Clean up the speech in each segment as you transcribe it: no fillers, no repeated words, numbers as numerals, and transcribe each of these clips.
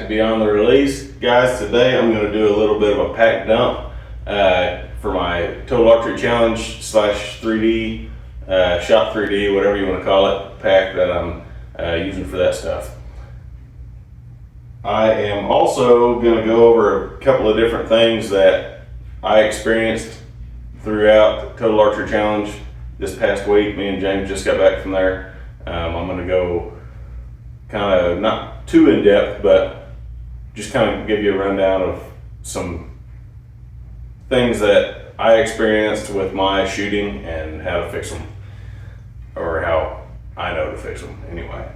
back Beyond the Release. Guys, today I'm going to do a little bit of a pack dump for my Total Archery Challenge slash 3D, Shop 3D, whatever you want to call it, pack that I'm using for that stuff. I am also going to go over a couple of different things that I experienced throughout the Total Archery Challenge this past week. Me and James just got back from there. I'm going to go kind of not too in depth, but just kind of give you a rundown of some things that I experienced with my shooting and how to fix them, or how I know to fix them anyway.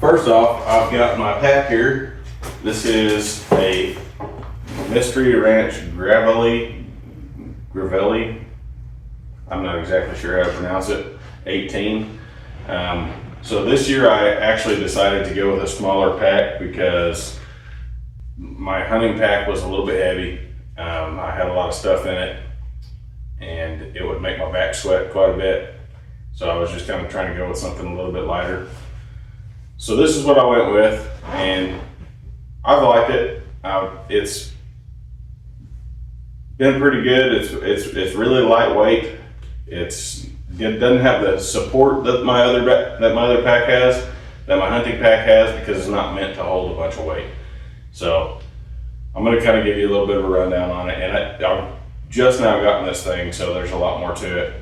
First off, I've got my pack here. This is a Mystery Ranch Gravelly, I'm not exactly sure how to pronounce it, 18. So this year I actually decided to go with a smaller pack because my hunting pack was a little bit heavy. I had a lot of stuff in it and it would make my back sweat quite a bit. So I was just kind of trying to go with something a little bit lighter. So this is what I went with, and I've liked it. It's been pretty good. It's really lightweight. It doesn't have the support that my other pack has, that my hunting pack has, because it's not meant to hold a bunch of weight. So I'm going to kind of give you a little bit of a rundown on it, and I've just now gotten this thing, so there's a lot more to it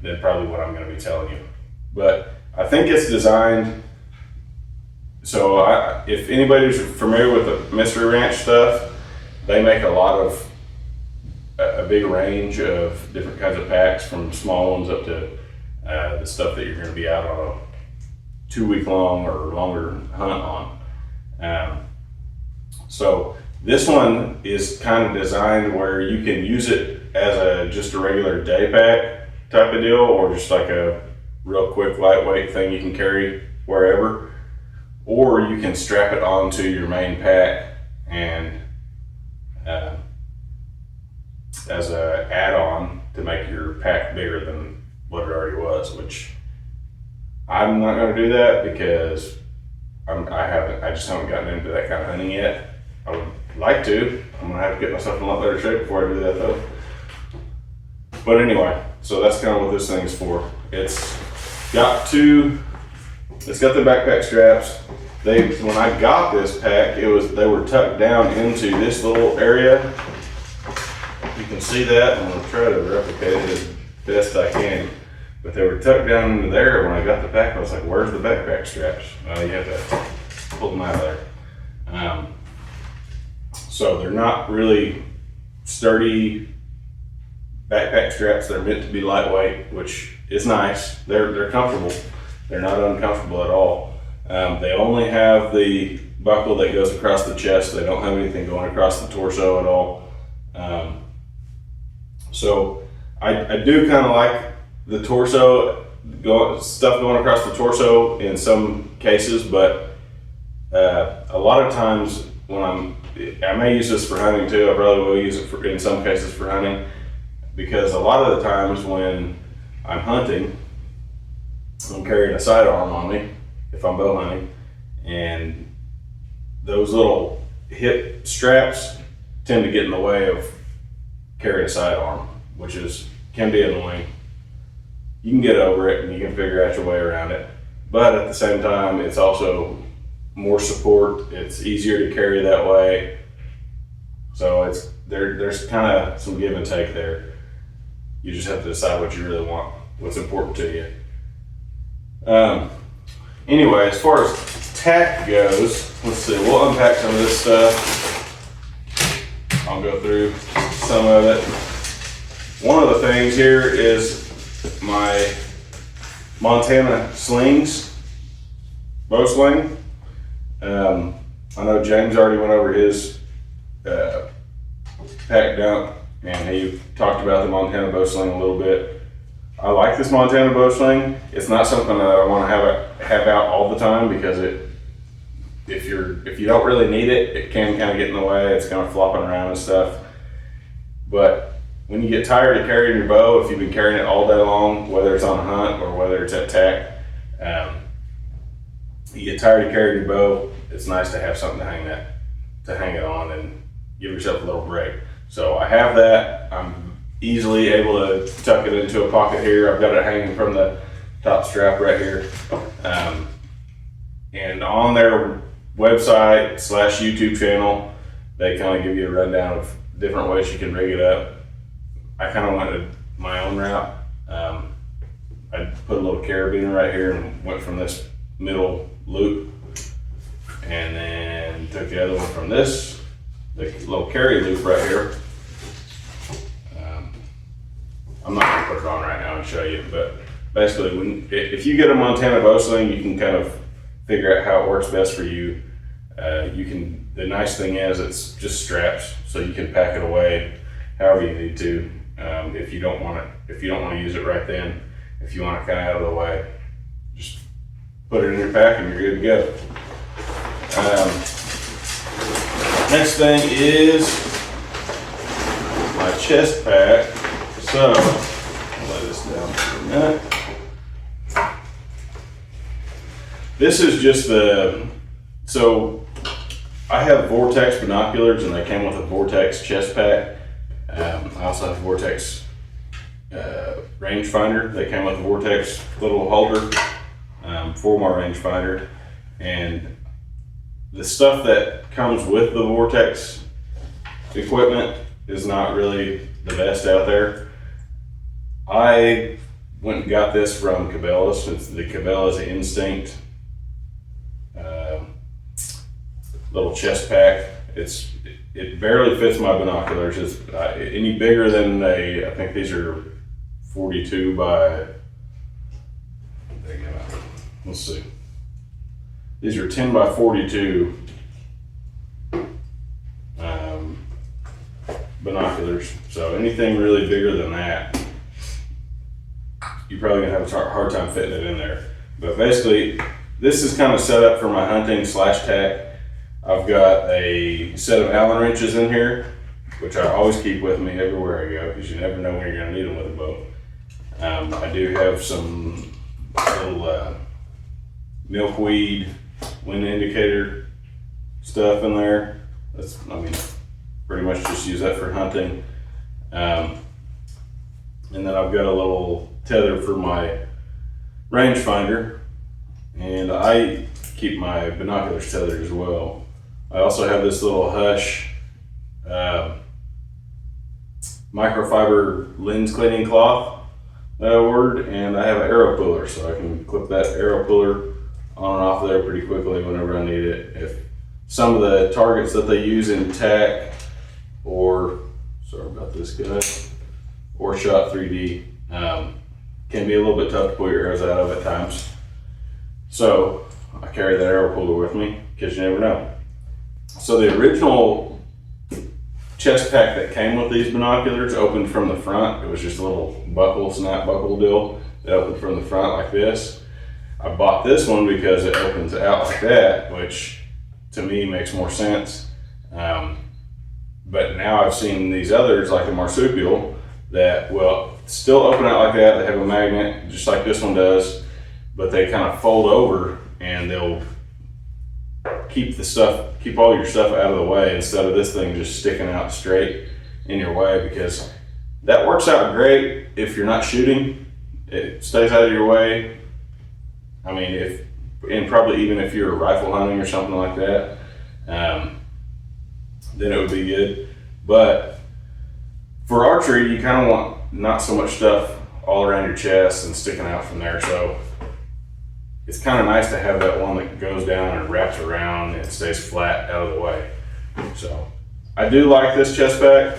than probably what I'm going to be telling you. But I think it's designed, so if anybody's familiar with the Mystery Ranch stuff, they make a big range of different kinds of packs, from small ones up to the stuff that you're going to be out on a 2-week-long or longer hunt on. So this one is kind of designed where you can use it as just a regular day pack type of deal, or just like a real quick lightweight thing you can carry wherever, or you can strap it onto your main pack and as a add-on to make your pack bigger than what it already was, which I'm not going to do that because I just haven't gotten into that kind of hunting yet. I would like to. I'm going to have to get myself in a lot better shape before I do that though. But anyway, so that's kind of what this thing is for. It's got the backpack straps. When I got this pack, they were tucked down into this little area. You can see that. I'm going to try to replicate it as best I can. But they were tucked down into there. When I got the pack, I was like, where's the backpack straps? You have to pull them out of there. So they're not really sturdy backpack straps. They're meant to be lightweight, which is nice. They're comfortable. They're not uncomfortable at all. They only have the buckle that goes across the chest. They don't have anything going across the torso at all. So I do kind of like the torso, stuff going across the torso in some cases, but a lot of times when I may use this for hunting too. I probably will use it in some cases for hunting, because a lot of the times when I'm hunting, I'm carrying a sidearm on me if I'm bow hunting, and those little hip straps tend to get in the way of carrying a sidearm, which can be annoying. You can get over it and you can figure out your way around it, but at the same time, it's also more support. It's easier to carry that way. So there's kind of some give and take there. You just have to decide what you really want, what's important to you. Anyway, as far as tack goes, let's see, we'll unpack some of this stuff. I'll go through some of it. One of the things here is my Montana slings, bow sling. I know James already went over his pack dump, and he talked about the Montana bow sling a little bit. I like this Montana bow sling. It's not something that I want to have out all the time, because if you don't really need it, it can kind of get in the way. It's kind of flopping around and stuff. But when you get tired of carrying your bow, if you've been carrying it all day long, whether it's on a hunt or whether it's at tack, you get tired of carrying your bow, it's nice to have something to hang it on and give yourself a little break. So I have that. I'm easily able to tuck it into a pocket here. I've got it hanging from the top strap right here. And on their website / YouTube channel, they kind of give you a rundown of different ways you can rig it up. I kind of went my own route. I put a little carabiner right here and went from this middle loop, and then took the other one from this, the little carry loop right here. I'm not gonna put it on right now and show you, but basically, if you get a Montana bow sling, you can kind of figure out how it works best for you. The nice thing is it's just straps, so you can pack it away however you need to. If you don't want to use it right then, if you want it kind of out of the way, just put it in your pack and you're good to go. Next thing is my chest pack. So, I'll lay this down for a minute. This is just so I have Vortex binoculars and they came with a Vortex chest pack. I also have a Vortex rangefinder. They came with a Vortex little holder for my rangefinder. And the stuff that comes with the Vortex equipment is not really the best out there. I went and got this from Cabela's. It's the Cabela's Instinct little chest pack. It barely fits my binoculars. It's any bigger than I think these are 42 by, let's see. These are 10 by 42 binoculars. So anything really bigger than that, you're probably gonna have a hard time fitting it in there. But basically, this is kind of set up for my hunting / tack. I've got a set of Allen wrenches in here, which I always keep with me everywhere I go because you never know when you're going to need them with a bow. I do have some little milkweed wind indicator stuff in there. Pretty much just use that for hunting. And then I've got a little tether for my rangefinder, and I keep my binoculars tethered as well. I also have this little Hush microfiber lens cleaning cloth that I ordered, and I have an arrow puller, so I can clip that arrow puller on and off there pretty quickly whenever I need it. If some of the targets that they use in TAC or Shot 3D can be a little bit tough to pull your arrows out of at times. So I carry that arrow puller with me because you never know. So the original chest pack that came with these binoculars opened from the front. It was just a little snap buckle deal that opened from the front like this. I bought this one because it opens out like that, which to me makes more sense. But now I've seen these others like the marsupial that will still open out like that. They have a magnet just like this one does, but they kind of fold over and they'll keep all your stuff out of the way instead of this thing just sticking out straight in your way, because that works out great if you're not shooting. It stays out of your way. I mean, and probably even if you're rifle hunting or something like that, then it would be good. But for archery, you kind of want not so much stuff all around your chest and sticking out from there. So it's kind of nice to have that one that goes down and wraps around and stays flat out of the way. So I do like this chest pack.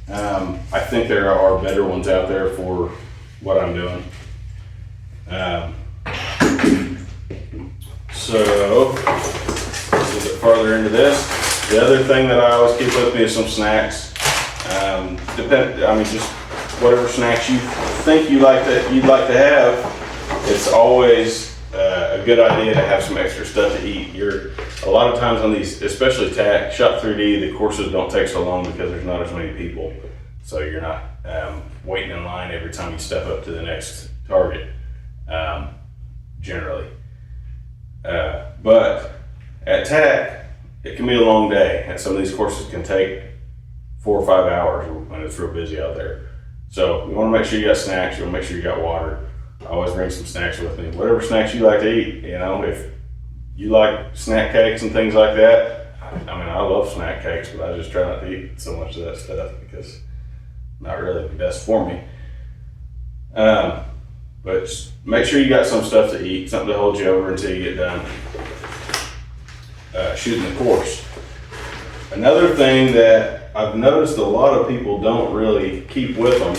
I think there are better ones out there for what I'm doing. So let's a bit farther into this. The other thing that I always keep with me is some snacks. Just whatever snacks you think you'd like to have. It's always a good idea to have some extra stuff to eat. A lot of times on these, especially TAC, Shot 3D, the courses don't take so long because there's not as many people. So you're not waiting in line every time you step up to the next target, generally. But at TAC, it can be a long day, and some of these courses can take 4 or 5 hours when it's real busy out there. So you want to make sure you got snacks. You want to make sure you got water. I always bring some snacks with me. Whatever snacks you like to eat, you know, if you like snack cakes and things like that. I mean, I love snack cakes, but I just try not to eat so much of that stuff because it's not really the best for me. But just make sure you got some stuff to eat, something to hold you over until you get done shooting the course. Another thing that I've noticed a lot of people don't really keep with them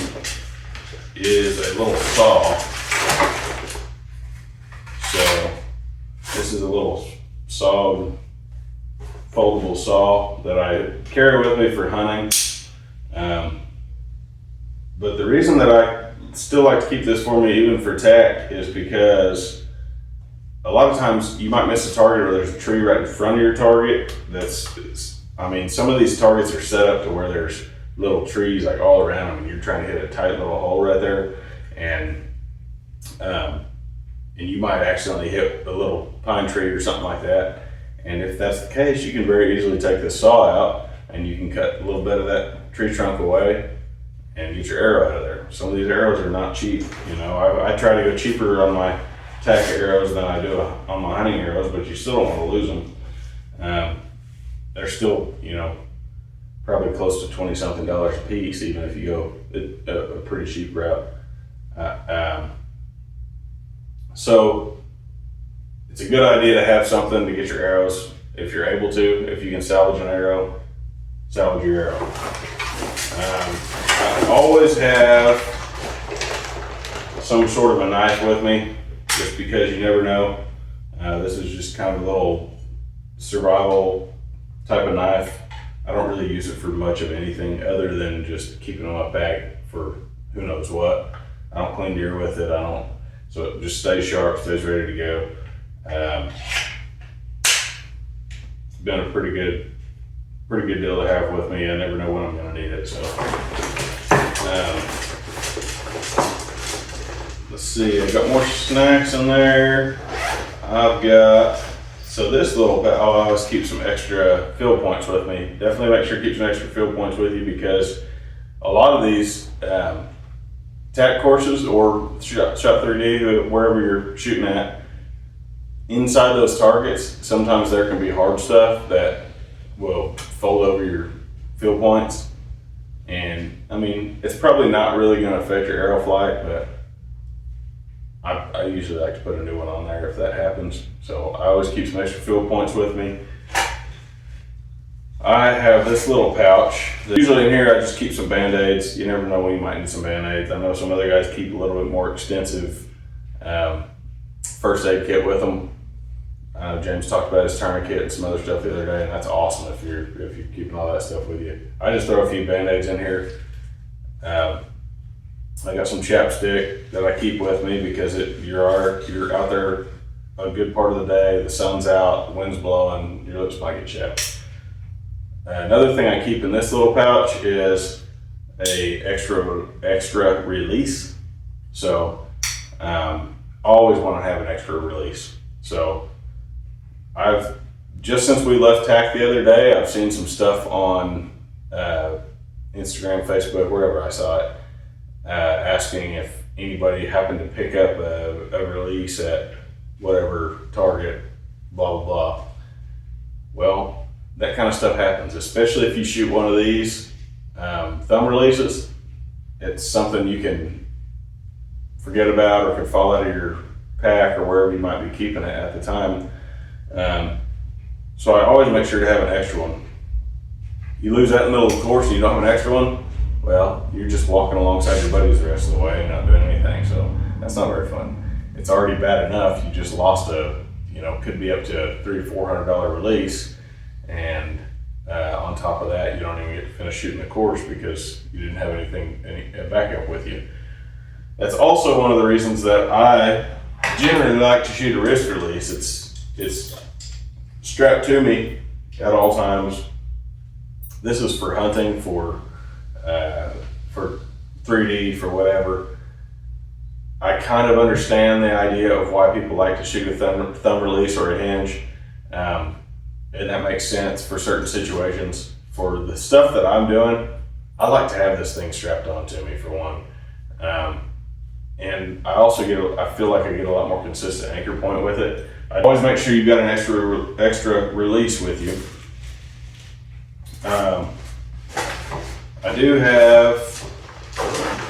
is a little saw. So this is a little saw, foldable saw that I carry with me for hunting. But the reason that I still like to keep this for me even for TAC is because a lot of times you might miss a target or there's a tree right in front of your target. I mean, some of these targets are set up to where there's little trees like all around them and you're trying to hit a tight little hole right there, and you might accidentally hit a little pine tree or something like that. And if that's the case, you can very easily take this saw out and you can cut a little bit of that tree trunk away and get your arrow out of there. Some of these arrows are not cheap. You know, I try to go cheaper on my TAC arrows than I do on my hunting arrows, but you still don't want to lose them. They're still, you know, probably close to $20-something a piece, even if you go a pretty cheap route. So it's a good idea to have something to get your arrows if you're able to. If you can salvage an arrow, salvage your arrow. I always have some sort of a knife with me, just because you never know. This is just kind of a little survival type of knife. I don't really use it for much of anything other than just keeping it in my bag for who knows what. I don't clean deer with it. So it just stays sharp, stays ready to go. It's been a pretty good deal to have with me. I never know when I'm going to need it. So let's see. I've got more snacks in there. So this little, I'll always keep some extra field points with me. Definitely make sure to keep some extra field points with you, because a lot of these TAC courses or shot 3D, wherever you're shooting at, inside those targets, sometimes there can be hard stuff that will fold over your field points. And I mean, it's probably not really going to affect your arrow flight, but I usually like to put a new one on there if that happens. So I always keep some extra field points with me. I have this little pouch. Usually in here I just keep some Band-Aids. You never know when you might need some Band-Aids. I know some other guys keep a little bit more extensive first aid kit with them. James talked about his tourniquet and some other stuff the other day, and that's awesome if you're keeping all that stuff with you. I just throw a few Band-Aids in here. I got some chapstick that I keep with me because you're out there a good part of the day, the sun's out, the wind's blowing, your lips might get chapped. Another thing I keep in this little pouch is a extra release. So always want to have an extra release. So I've just since we left TAC the other day, I've seen some stuff on Instagram, Facebook, wherever I saw it, asking if anybody happened to pick up a release at whatever target, blah, blah, blah. Well, that kind of stuff happens, especially if you shoot one of these thumb releases. It's something you can forget about or could fall out of your pack or wherever you might be keeping it at the time. So I always make sure to have an extra one. You lose that in the middle of the course and you don't have an extra one, well, you're just walking alongside your buddies the rest of the way and not doing anything. So that's not very fun. It's already bad enough. You just lost could be up to a $300 to $400 release. And on top of that, you don't even get to finish shooting the course because you didn't have any backup with you. That's also one of the reasons that I generally like to shoot a wrist release. It's strapped to me at all times. This is for hunting, for 3D, for whatever. I kind of understand the idea of why people like to shoot a thumb release or a hinge, and that makes sense for certain situations. For the stuff that I'm doing, I like to have this thing strapped onto me for one, and I also I feel like I get a lot more consistent anchor point with it. I always make sure you've got an extra release with you. I do have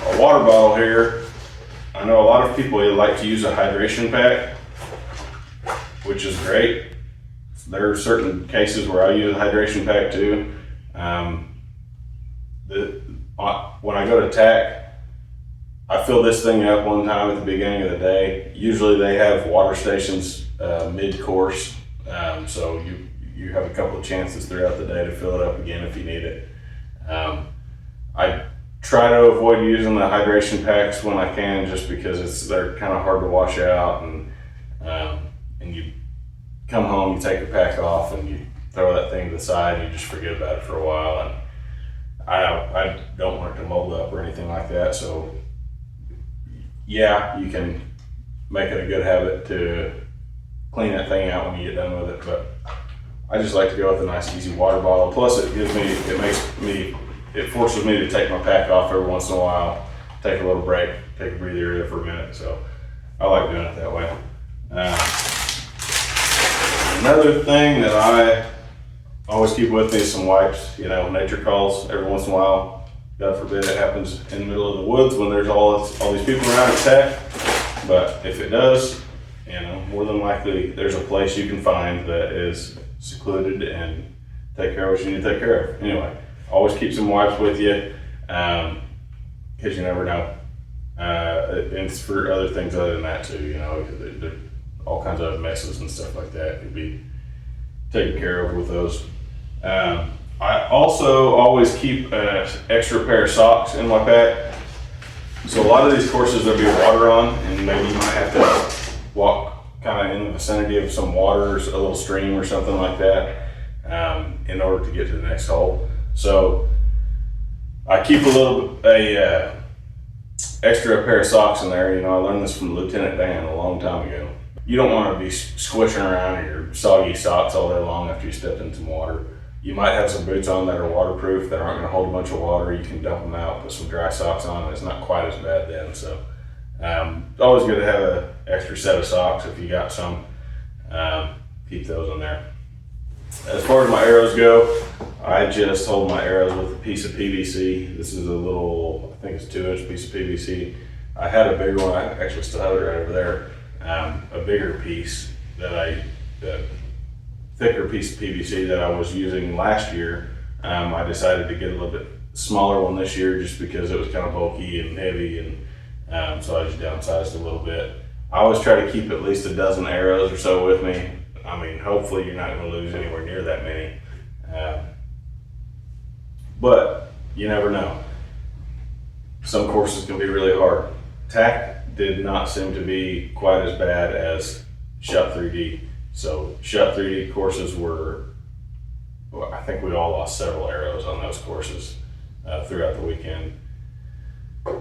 a water bottle here. I know a lot of people like to use a hydration pack, which is great. There are certain cases where I use a hydration pack too. When I go to TAC, I fill this thing up one time at the beginning of the day. Usually they have water stations mid-course, so you have a couple of chances throughout the day to fill it up again if you need it. I try to avoid using the hydration packs when I can, just because they're kind of hard to wash out, and you come home, you take your pack off, and you throw that thing to the side, and you just forget about it for a while. And I don't want it to mold up or anything like that. So yeah, you can make it a good habit to clean that thing out when you get done with it, but I just like to go with a nice easy water bottle. Plus it forces me to take my pack off every once in a while, take a little break, take a breather there for a minute. So I like doing it that way. Another thing that I always keep with me is some wipes. You know, nature calls every once in a while. God forbid it happens in the middle of the woods when there's all these people around at TAC. But if it does, you know, more than likely there's a place you can find that is secluded and take care of what you need to take care of. Anyway, always keep some wipes with you, because you never know. And it's for other things other than that too. You know, there all kinds of messes and stuff like that could be taken care of with those. I also always keep an extra pair of socks in my pack. So a lot of these courses there'll be water on, and maybe you might have to walk kind of in the vicinity of some water, a little stream or something like that, in order to get to the next hole. So I keep a extra pair of socks in there. You know, I learned this from Lieutenant Dan a long time ago. You don't want to be squishing around in your soggy socks all day long after you stepped in some water. You might have some boots on that are waterproof that aren't going to hold a bunch of water. You can dump them out, put some dry socks on, and it's not quite as bad then. So always good to have an extra set of socks if you got some. Keep those in there. As far as my arrows go, I just hold my arrows with a piece of PVC. This is a little, I think it's 2-inch piece of PVC. I had a bigger one. I actually still have it right over there. A bigger piece thicker piece of PVC that I was using last year. I decided to get a little bit smaller one this year just because it was kind of bulky and heavy, and so I just downsized a little bit. I always try to keep at least a dozen arrows or so with me. I mean, hopefully you're not going to lose anywhere near that many, but you never know. Some courses can be really hard. TAC did not seem to be quite as bad as Shut 3D. So Shut 3D courses were, well, I think we all lost several arrows on those courses throughout the weekend.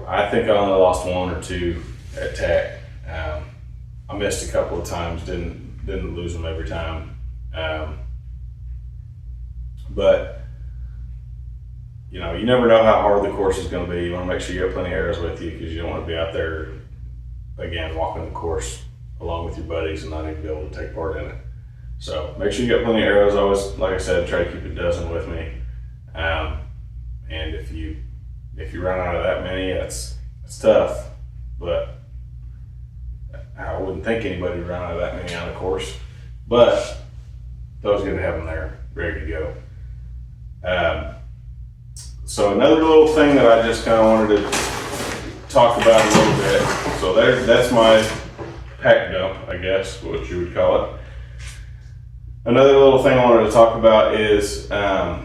I think I only lost 1 or 2 at TAC. I missed a couple of times, didn't lose them every time. But you know, you never know how hard the course is going to be. You want to make sure you have plenty of arrows with you, because you don't want to be out there again walking the course along with your buddies and not even be able to take part in it. So make sure you got plenty of arrows. I always, like I said, try to keep a dozen with me. And if you run out of that many, it's tough. But I wouldn't think anybody would run out of that many on the course. But it's always good to have them there, ready to go. So another little thing that I just kind of wanted to talk about a little bit. So that's my pack dump, I guess, what you would call it. Another little thing I wanted to talk about is a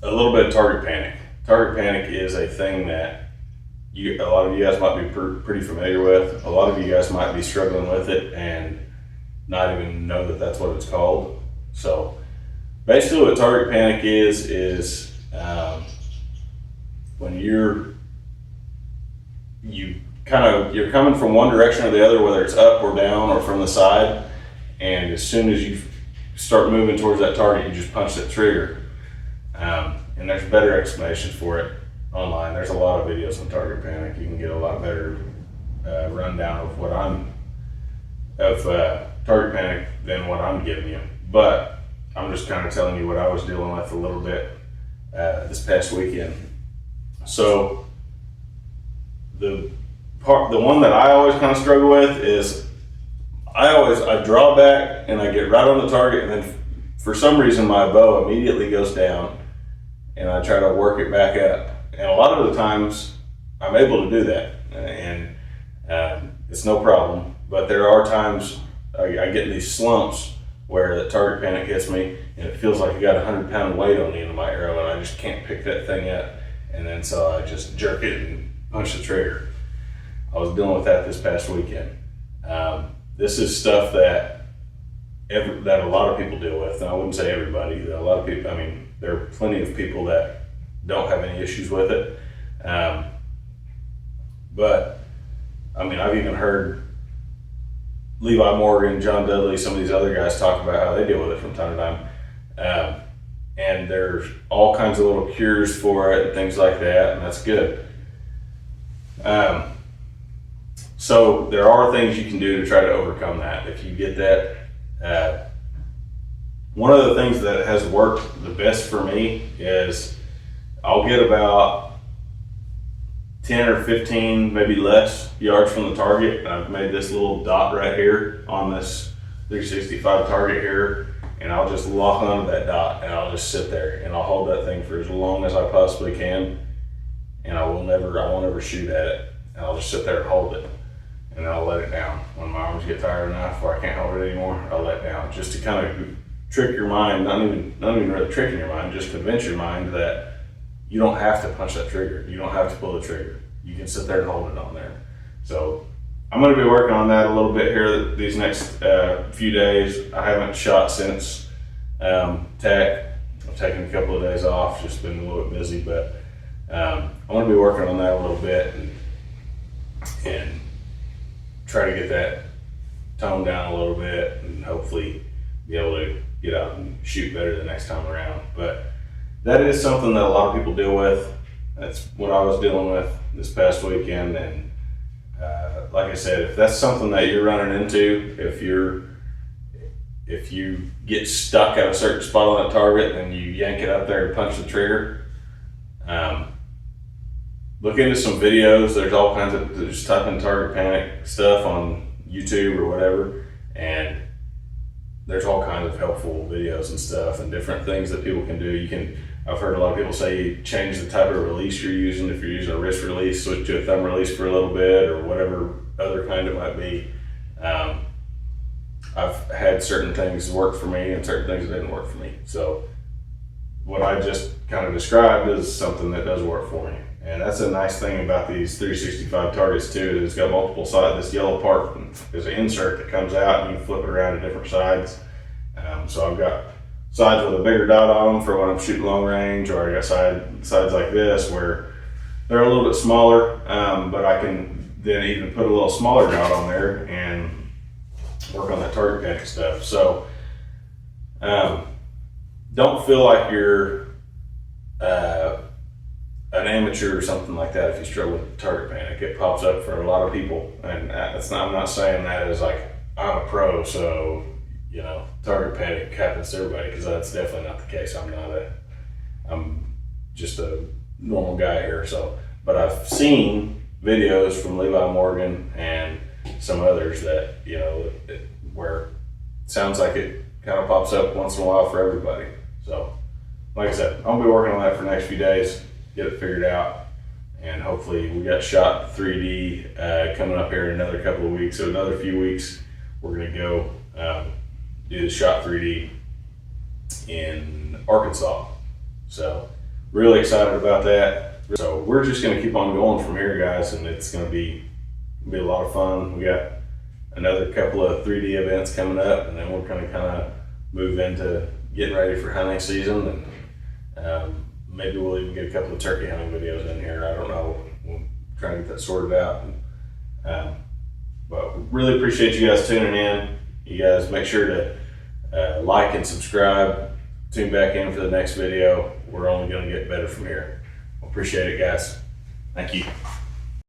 little bit of target panic. Target panic is a thing that a lot of you guys might be pretty familiar with. A lot of you guys might be struggling with it and not even know that that's what it's called. So basically what target panic is when you you're coming from one direction or the other, whether it's up or down or from the side, and as soon as you start moving towards that target, you just punch that trigger. And there's better explanations for it online. There's a lot of videos on target panic. You can get a lot better rundown of target panic than what I'm giving you. But I'm just kind of telling you what I was dealing with a little bit this past weekend. So the one that I always kind of struggle with is I draw back and I get right on the target, and then for some reason my bow immediately goes down and I try to work it back up. And a lot of the times I'm able to do that, and it's no problem. But there are times I get these slumps where the target panic hits me and it feels like you got a 100-pound weight on the end of my arrow and I just can't pick that thing up. And then so I just jerk it and punch the trigger. I was dealing with that this past weekend. This is stuff that a lot of people deal with, and I wouldn't say everybody. A lot of people. I mean, there are plenty of people that don't have any issues with it. But I mean, I've even heard Levi Morgan, John Dudley, some of these other guys talk about how they deal with it from time to time. And there's all kinds of little cures for it and things like that, and that's good. So there are things you can do to try to overcome that. If you get that, one of the things that has worked the best for me is I'll get about 10 or 15, maybe less yards from the target. I've made this little dot right here on this 365 target here, and I'll just lock onto that dot and I'll just sit there and I'll hold that thing for as long as I possibly can, and I won't ever shoot at it, and I'll just sit there and hold it, and then I'll let it down. When my arms get tired enough or I can't hold it anymore, I'll let it down, just to kind of trick your mind, not even really tricking your mind, just convince your mind that you don't have to punch that trigger. You don't have to pull the trigger. You can sit there and hold it on there. So I'm going to be working on that a little bit here these next few days. I haven't shot since TAC. I've taken a couple of days off, just been a little bit busy, but I'm going to be working on that a little bit and try to get that toned down a little bit and hopefully be able to get out and shoot better the next time around. But that is something that a lot of people deal with. That's what I was dealing with this past weekend, and like I said, if that's something that you're running into, if you get stuck at a certain spot on that target and you yank it up there and punch the trigger, look into some videos. There's all kinds of, just type in target panic stuff on YouTube or whatever, and there's all kinds of helpful videos and stuff and different things that people can do. I've heard a lot of people say you change the type of release you're using. If you're using a wrist release, switch to a thumb release for a little bit, or whatever other kind it might be. I've had certain things work for me and certain things that didn't work for me. So what I just kind of described is something that does work for me. And that's a nice thing about these 365 targets too, is it's got multiple sides. This yellow part is an insert that comes out and you can flip it around to different sides. So I've got sides with a bigger dot on them for when I'm shooting long range, or I got sides like this where they're a little bit smaller, but I can then even put a little smaller dot on there and work on that target panic stuff. So don't feel like you're an amateur or something like that if you struggle with target panic. It pops up for a lot of people, and I'm not saying that as like I'm a pro, so target panic happens to everybody, because that's definitely not the case. I'm just a normal guy here. So, but I've seen videos from Levi Morgan and some others that, where it sounds like it kind of pops up once in a while for everybody. So, like I said, I'll be working on that for the next few days, get it figured out, and hopefully we got shot 3D coming up here in another couple of weeks. So another few weeks, we're gonna go do the shot 3D in Arkansas. So really excited about that. So we're just gonna keep on going from here, guys, and it's gonna be a lot of fun. We got another couple of 3D events coming up, and then we're gonna kind of move into getting ready for hunting season, and maybe we'll even get a couple of turkey hunting videos in here. I don't know. We'll try to get that sorted out But really appreciate you guys tuning in. You guys make sure to like and subscribe. Tune back in for the next video. We're only going to get better from here. Appreciate it, guys. Thank you.